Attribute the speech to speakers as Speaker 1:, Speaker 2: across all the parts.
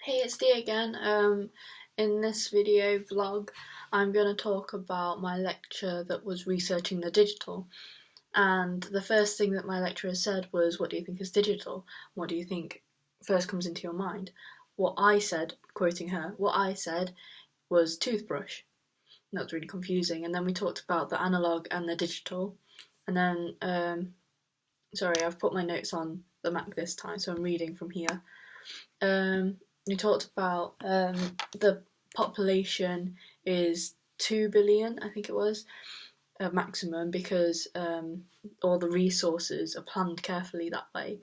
Speaker 1: Hey, it's Dee again. In this video vlog, I'm going to talk about my lecture that was researching the digital. And the first thing that my lecturer said was, "What do you think is digital? What do you think first comes into your mind?" What I said, quoting her, what I said was toothbrush. And that was really confusing. And then we talked about the analog and the digital. And then, sorry, I've put my notes on the Mac this time, so I'm reading from here. We talked about the population is 2 billion, I think it was, maximum, because all the resources are planned carefully that way.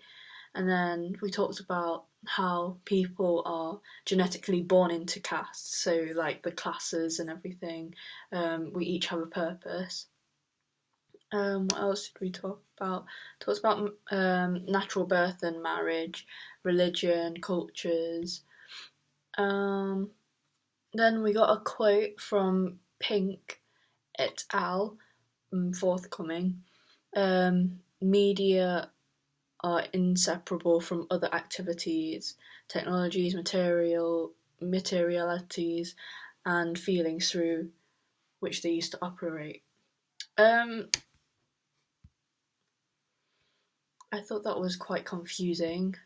Speaker 1: And then we talked about how people are genetically born into castes, so like the classes and everything, we each have a purpose. What else did we talk about? Talked about natural birth and marriage, religion, cultures. Then we got a quote from Pink et al. Forthcoming. Media are inseparable from other activities, technologies, materialities, and feelings through which they used to operate. I thought that was quite confusing,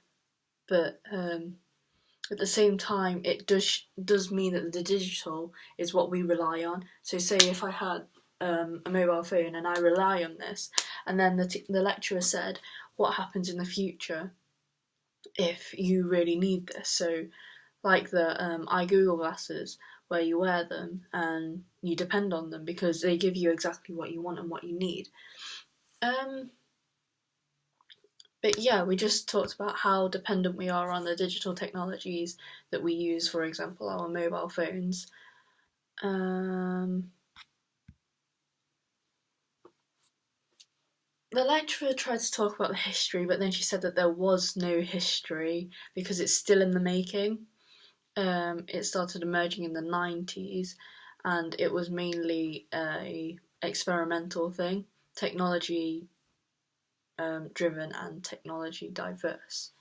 Speaker 1: but at the same time, it does mean that the digital is what we rely on. So say if I had a mobile phone and I rely on this, and then the lecturer said, what happens in the future if you really need this? So like the iGoogle glasses, where you wear them and you depend on them because they give you exactly what you want and what you need. But yeah, we just talked about how dependent we are on the digital technologies that we use, for example, our mobile phones. The lecturer tried to talk about the history, but then she said that there was no history because it's still in the making. It started emerging in the 90s, and it was mainly a experimental thing, technology driven and technology diverse.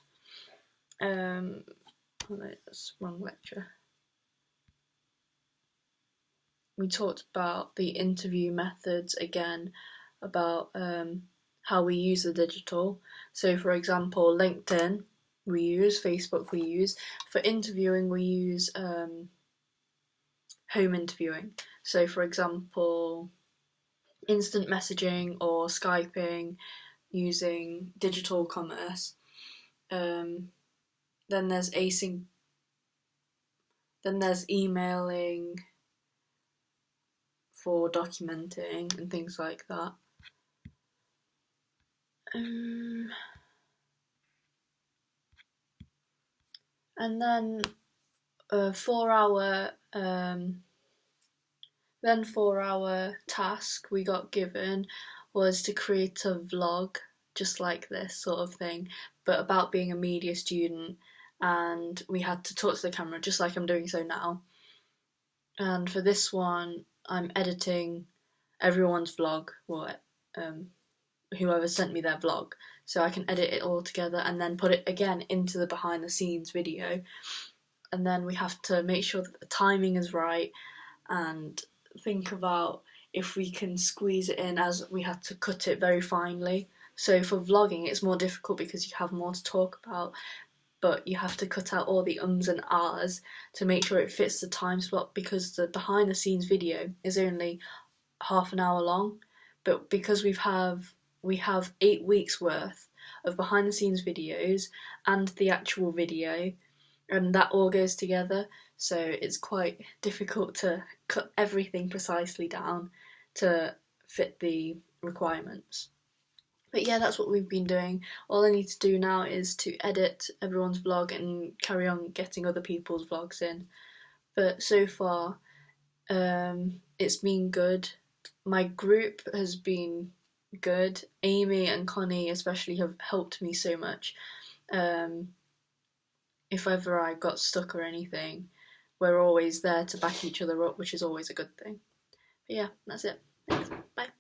Speaker 1: Oh no, that's wrong lecture. We talked about the interview methods again, about how we use the digital. So for example, LinkedIn we use, Facebook we use. For interviewing we use home interviewing. So for example, instant messaging or Skyping using digital commerce. Then there's emailing for documenting and things like that. And then 4-hour task we got given was to create a vlog just like this sort of thing, but about being a media student, and we had to talk to the camera just like I'm doing so now. And for this one I'm editing everyone's vlog, whoever sent me their vlog, so I can edit it all together and then put it again into the behind the scenes video. And then we have to make sure that the timing is right and think about if we can squeeze it in, as we had to cut it very finely. So for vlogging it's more difficult because you have more to talk about, but you have to cut out all the ums and ahs to make sure it fits the time slot, because the behind the scenes video is only half an hour long, but because we have 8 weeks worth of behind the scenes videos and the actual video, and that all goes together, so it's quite difficult to cut everything precisely down to fit the requirements. But yeah, that's what we've been doing. All I need to do now is to edit everyone's vlog and carry on getting other people's vlogs in. But so far, it's been good. My group has been good. Amy and Connie especially have helped me so much. If ever I got stuck or anything, we're always there to back each other up, which is always a good thing. But yeah, that's it. Thanks. Bye.